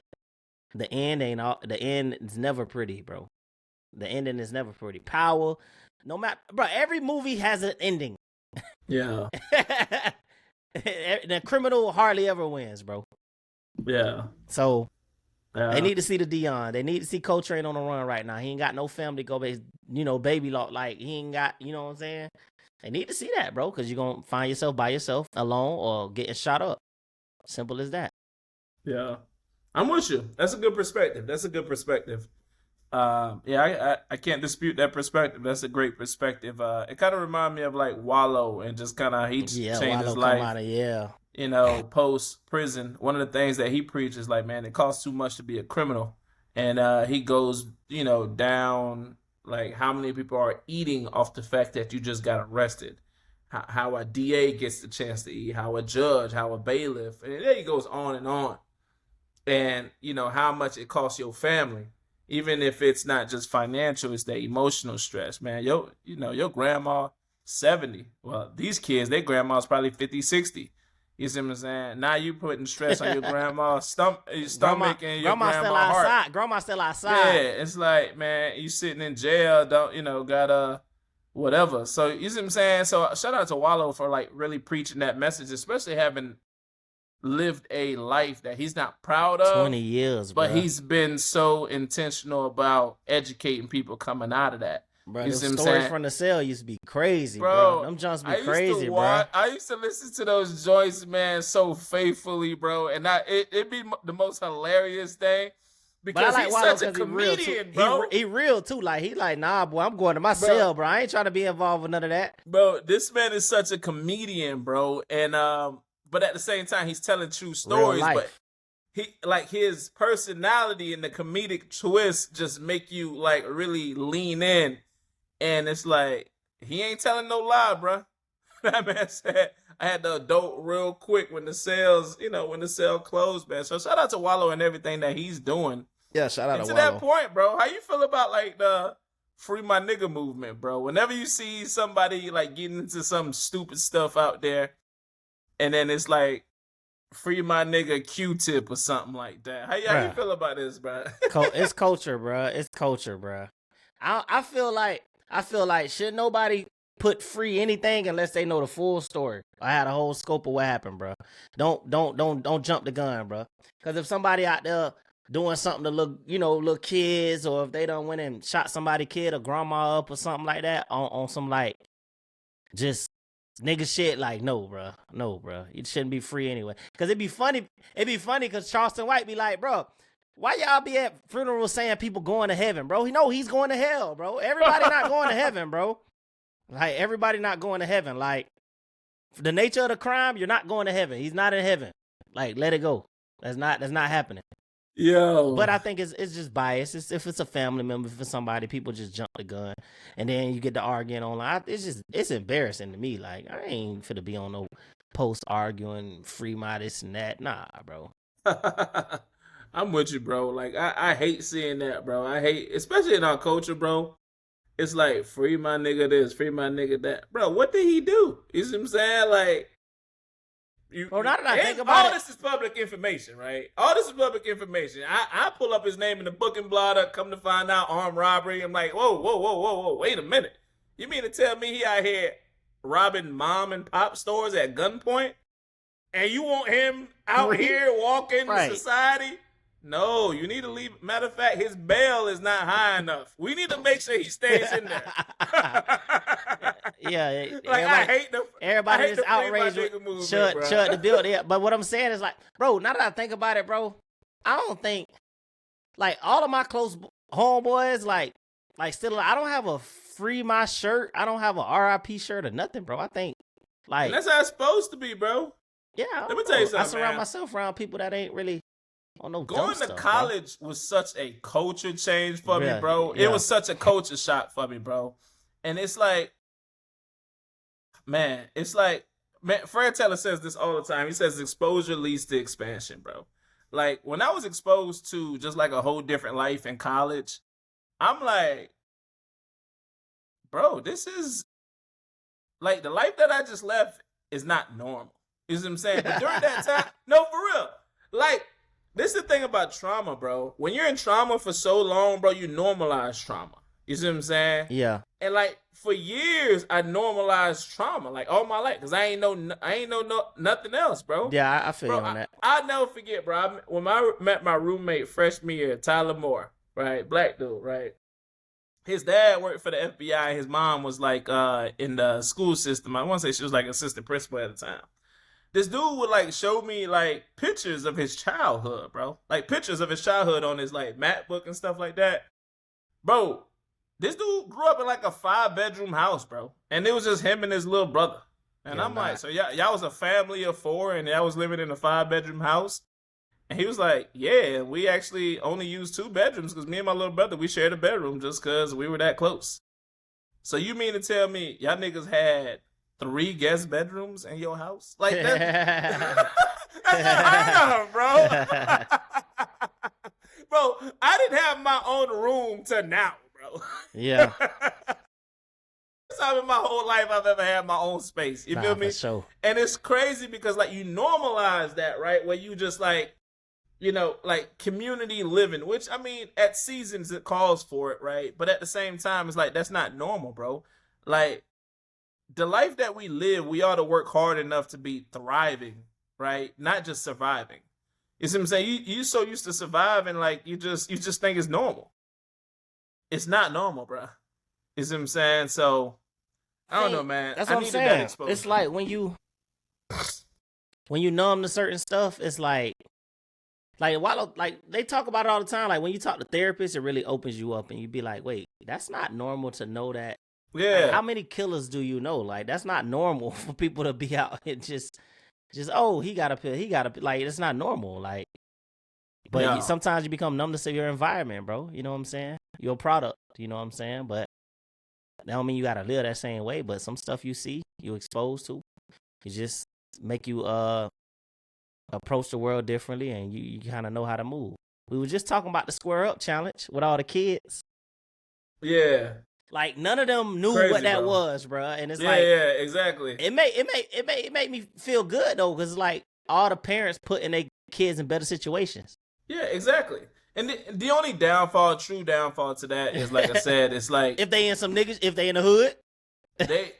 the end is never pretty, bro. The ending is never pretty. Power, no matter, bro, every movie has an ending. Yeah. The criminal hardly ever wins, bro. Yeah. So they need to see the Dion. They need to see Coltrane on the run right now. He ain't got no family to go baby law. Like, he ain't got, you know what I'm saying? They need to see that, bro, because you're going to find yourself by yourself, alone, or getting shot up. Simple as that. Yeah. I'm with you. That's a good perspective. Yeah, I can't dispute that perspective. That's a great perspective. It kind of reminds me of like Wallow and just kind of he Yeah, changed his Wallow come life, out of yeah. post prison. One of the things that he preaches, like, man, it costs too much to be a criminal, and he goes, down like how many people are eating off the fact that you just got arrested, how a DA gets the chance to eat, how a judge, how a bailiff, and then he goes on, and how much it costs your family. Even if it's not just financial, it's the emotional stress, man. Your grandma 70. Well, these kids, their grandma's probably 50, 60. You see what I'm saying? Now you putting stress on your grandma's grandma, stomach and your grandma still grandma's heart. outside. Grandma still Yeah, outside. it's like, man, you sitting in jail, don't gotta whatever. So you see what I'm saying? So shout out to Wallow for like really preaching that message, especially having lived a life that he's not proud 20 years, but bro. he's been so intentional about educating people coming out of that. Bro, You them see what I'm stories saying? from the cell used to be crazy, bro. Bro, Them jumps be I used to crazy, bro. watch. I used to listen to those joints, man, so faithfully, bro, and it'd be the most hilarious thing But I because like he's Wallow such a because he real too. comedian, bro. He real too. Like he like, nah, boy, I'm going to my cell, bro. I ain't trying to be involved with none of that. Bro, this man is such a comedian, bro, and but at the same time, he's telling true Real stories, but life. he like his personality and the comedic twist just make you like really lean in, and it's like he ain't telling no lie, bro. That man said I had to adult real quick when the sales, when the sale closed, man. So shout out to Wallow and everything that he's doing. Yeah, shout out And to to that Wallow. point, bro, how you feel about like the free my nigga movement, bro? Whenever you see somebody like getting into some stupid stuff out there, and then it's like free my nigga Q-tip or something like that. How you Bruh. feel about this, bro? It's culture, bro. It's culture, bro. I feel like should nobody put free anything unless they know the full story. I had a whole scope of what happened, bro. Don't jump the gun, bro. Because if somebody out there doing something to look, little kids, or if they done went and shot somebody kid or grandma up or something like that on some like just nigga shit, like no, bro. It shouldn't be free anyway. Because it'd be funny because Charleston White be like, bro, why y'all be at funerals saying people going to heaven, bro? He know he's going to hell, bro. Everybody not going to heaven, bro. Like everybody not going to heaven. Like the nature of the crime, you're not going to heaven. He's not in heaven. Like let it go. That's not happening. Yo. But I think it's just bias. If it's a family member, if it's somebody, people just jump the gun, and then you get to arguing online. It's embarrassing to me. Like I ain't finna be on no post arguing free my this and that. Nah, bro. I'm with you, bro. Like I hate seeing that, bro. I hate, especially in our culture, bro. It's like free my nigga this, free my nigga that, bro. What did he do? You see what I'm saying? Like, Bro, now that I think about all this is public information, right? All this is public information. I pull up his name in the booking blotter, come to find out armed robbery. I'm like, whoa, wait a minute. You mean to tell me he out here robbing mom and pop stores at gunpoint? And you want him out here walking Right. society? No, you need to leave. Matter of fact, his bail is not high enough. We need to make sure he stays in there. Yeah, like I hate the everybody I hate is the free my outraged nigga with movement, shut bro. the building. Yeah, but what I'm saying is like, bro, now that I think about it, bro, I don't think like all of my close homeboys like still I don't have a free my shirt. I don't have a RIP shirt or nothing, bro. I think like And that's how it's supposed to be, bro. yeah. Let me tell you something, I surround man. myself around people that ain't really on no dumb Going to stuff, college was such a culture change for Yeah, me, bro. yeah. It was such a culture shock for me, bro. And it's like, man, Fred Taylor says this all the time. He says exposure leads to expansion, bro. Like when I was exposed to just like a whole different life in college, I'm like, bro, this is like the life that I just left is not normal. You see what I'm saying? But during that time, no, for real. Like, this is the thing about trauma, bro. When you're in trauma for so long, bro, you normalize trauma. You see what I'm saying? Yeah. And like for years, I normalized trauma, like all my life, because I ain't know nothing else, bro. Yeah, I feel Bro, you on that. I'll never forget, bro. When I met my roommate freshman year, Tyler Moore, right, black dude, right. His dad worked for the FBI. His mom was like in the school system. I want to say she was like assistant principal at the time. This dude would like show me like pictures of his childhood, bro. Like pictures of his childhood on his like MacBook and stuff like that. Bro, this dude grew up in like a 5-bedroom house, bro. And it was just him and his little brother. And Yeah, I'm like, nah. so y'all was a family of 4 and y'all was living in a 5-bedroom house? And he was like, yeah, we actually only used 2 bedrooms because me and my little brother, we shared a bedroom just because we were that close. So you mean to tell me y'all niggas had 3 guest bedrooms in your house? Like that, that's unheard of, bro. Bro, I didn't have my own room till now, bro. Yeah. First time in my whole life I've ever had my own space. You feel me? For sure. And it's crazy because like you normalize that, right? Where you just like, you know, like community living, which I mean, at seasons it calls for it, right? But at the same time, it's like that's not normal, bro. Like the life that we live, we ought to work hard enough to be thriving, right? Not just surviving. You see what I'm saying? You so used to surviving, like you just think it's normal. It's not normal, bro. You see what I'm saying? So I don't know, man. That's I what I'm needed that saying. exposure. It's like when you numb to certain stuff, it's like while like they talk about it all the time. Like when you talk to therapists, it really opens you up, and you be like, wait, that's not normal to know that. Yeah. Like, how many killers do you know? Like that's not normal for people to be out and just oh, he got a pill, like it's not normal. Like, but Yeah. sometimes you become numb to your environment, bro. You know what I'm saying? Your product. You know what I'm saying? But that don't mean you gotta live that same way. But some stuff you see, you exposed to, it just make you approach the world differently, and you kind of know how to move. We were just talking about the square up challenge with all the kids. Yeah. Like none of them knew Crazy, what that bro. was, bro. And it's Yeah, like, yeah, exactly. it made me feel good though, because like all the parents putting their kids in better situations. Yeah, exactly. And the only true downfall to that is, like I said, it's like if they in the hood, they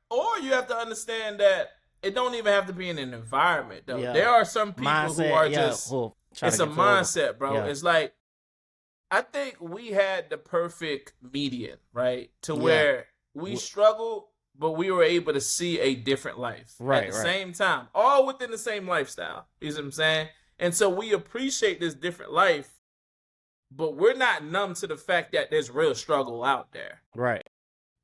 or you have to understand that it don't even have to be in an environment though. Yeah. There are some people mindset, who are yeah, just trying it's to a get forward. mindset, bro. Yeah. It's like I think we had the perfect median, right? To Yeah. where we struggled, but we were able to see a different life Right, at the right. same time, all within the same lifestyle. You see what I'm saying? And so we appreciate this different life, but we're not numb to the fact that there's real struggle out there. Right.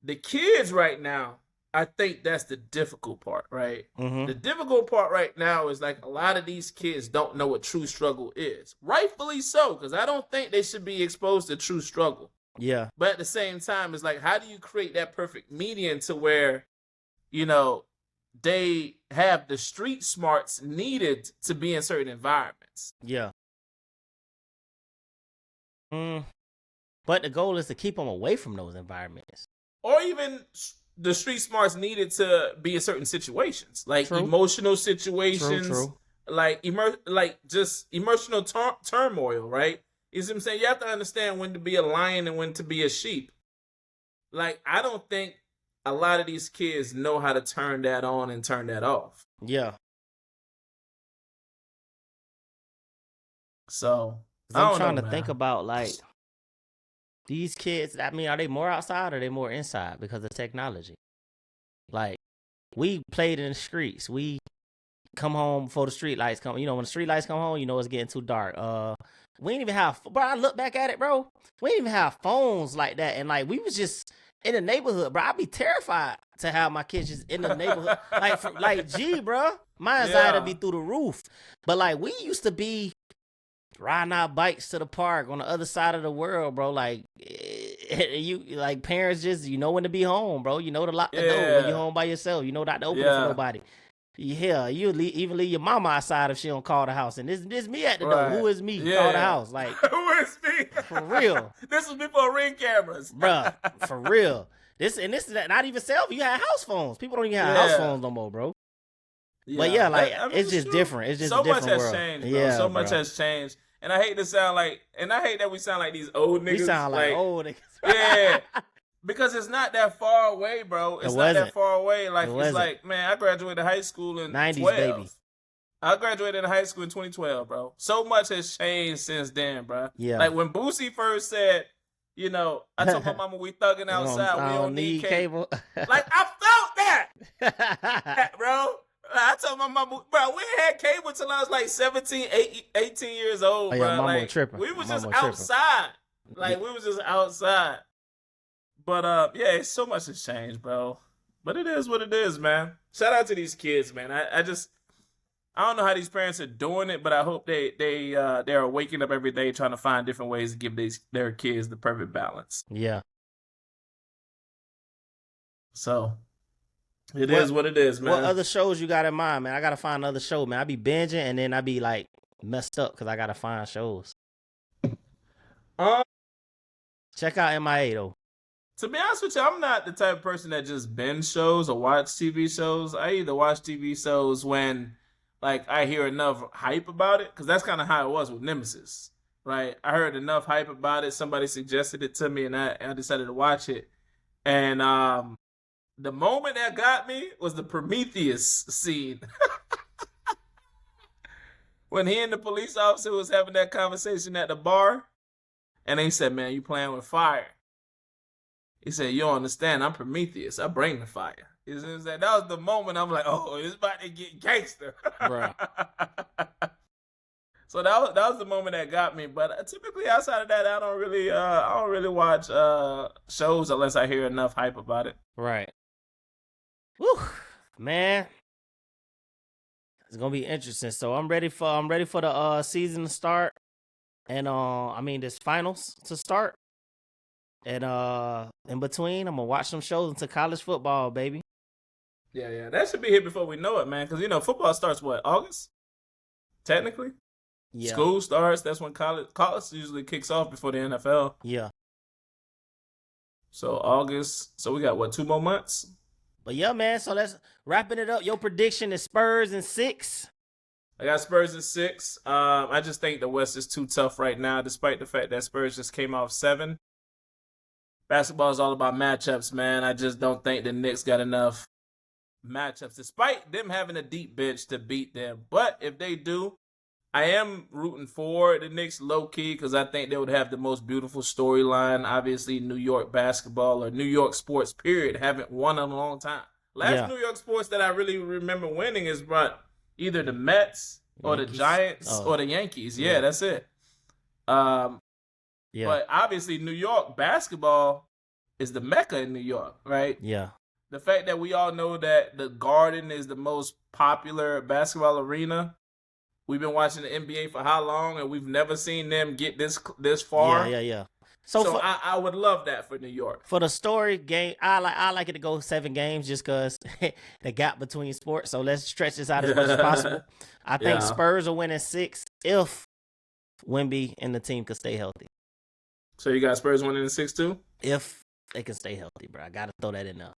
The kids right now, I think that's the difficult part, right? Mm-hmm. The difficult part right now is like a lot of these kids don't know what true struggle is. Rightfully so, because I don't think they should be exposed to true struggle. Yeah. But at the same time, it's like, how do you create that perfect median to where, you know, they have the street smarts needed to be in certain environments? Yeah. But the goal is to keep them away from those environments. Or even the street smarts needed to be in certain situations, like True. emotional situations, True. like just emotional turmoil, right? You see what I'm saying? You have to understand when to be a lion and when to be a sheep. Like, I don't think a lot of these kids know how to turn that on and turn that off. Yeah. So I'm trying to think about like these kids. I mean, are they more outside or are they more inside because of technology? Like, we played in the streets. We come home before the street lights come. You know, when the street lights come home, you know it's getting too dark. We didn't even have. Bro, I look back at it, bro. We didn't even have phones like that, and like we was just in the neighborhood, bro. I'd be terrified to have my kids just in the neighborhood, gee, bro, my anxiety would be through the roof. But like we used to be riding our bikes to the park on the other side of the world, bro. Like you, like parents just you know when to be home, bro. You know to lock the door when you're home by yourself. You know not to open it for nobody. Yeah, you even leave your mama outside if she don't call the house. And this me at the door. Who is me? Call the house. Like who is me? For real. This was before Ring cameras, bruh. For real. This not even selfie. You had house phones. People don't even have house phones no more, bro. Yeah. But yeah, like I mean, it's just different. It's just so a different much has world. changed, bro. Yeah, so much has changed. And I hate that we sound like these old niggas. We sound like old niggas. Yeah. Because it's not that far away, bro. It's not that far away. Like it's like, man, I graduated high school in 90s, 12. baby. I graduated high school in 2012, bro. So much has changed since then, bro. Yeah. Like when Boosie first said, you know, I told my mama we thugging outside. We don't need cable. Like I felt that, bro. I told my mama, bro, we had cable till I was like 17, 18 years old, bro. Mama like, tripping. We was Mama just outside. Like we was just outside. But yeah, it's so much has changed, bro. But it is what it is, man. Shout out to these kids, man. I don't know how these parents are doing it, but I hope they're waking up every day trying to find different ways to give their kids the perfect balance. Yeah. So it is what it is, man. What other shows you got in mind, man? I gotta find another show, man. I be binging and then I be like messed up because I gotta find shows. Check out MIA though. To be honest with you, I'm not the type of person that just binge shows or watch TV shows. I either watch TV shows when like I hear enough hype about it, because that's kind of how it was with Nemesis, right? I heard enough hype about it. Somebody suggested it to me, and I decided to watch it. And the moment that got me was the Prometheus scene. When he and the police officer was having that conversation at the bar, and he said, "Man, you playing with fire." He said, "You don't understand. I'm Prometheus. I bring the fire." You know what I'm saying? That was the moment I'm like, "Oh, it's about to get gangster." Bruh. So that was the moment that got me. But typically outside of that, I don't really watch shows unless I hear enough hype about it. Right. Whew, man. It's gonna be interesting. So I'm ready for the season to start. And I mean this finals to start. And in between, I'm gonna watch some shows into college football, baby. Yeah. That should be here before we know it, man. Because football starts what, August? Technically? Yeah. School starts. That's when college usually kicks off before the NFL. Yeah. So August. So we got what, 2 more months? But yeah, man. So let's wrapping it up. Your prediction is Spurs in 6. I got Spurs in 6. I just think the West is too tough right now, despite the fact that Spurs just came off 7. Basketball is all about matchups, man. I just don't think the Knicks got enough matchups, despite them having a deep bench to beat them. But if they do, I am rooting for the Knicks low-key because I think they would have the most beautiful storyline. Obviously, New York basketball or New York sports, period, haven't won in a long time. Last New York sports that I really remember winning is either the Mets or the Giants or the Yankees. Yeah, that's it. Yeah. But obviously, New York basketball is the mecca in New York, right? Yeah. The fact that we all know that the Garden is the most popular basketball arena. We've been watching the NBA for how long, and we've never seen them get this far. Yeah. So I would love that for New York. For the story game, I like it to go 7 games just because the gap between sports. So let's stretch this out as much as possible. I think Spurs will win in 6 if Wemby and the team could stay healthy. So you got Spurs winning in 6 too? If they can stay healthy, bro. I got to throw that in there.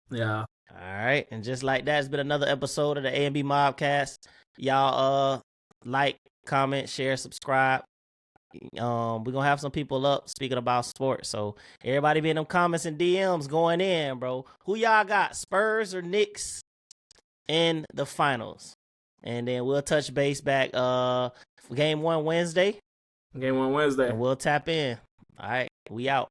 Yeah. All right. And just like that, it's been another episode of the A&B Mobcast. Y'all like, comment, share, subscribe. We're going to have some people up speaking about sports. So everybody be in them comments and DMs going in, bro. Who y'all got, Spurs or Knicks in the finals? And then we'll touch base back game 1 Wednesday. Game 1 Wednesday. And we'll tap in. All right. We out.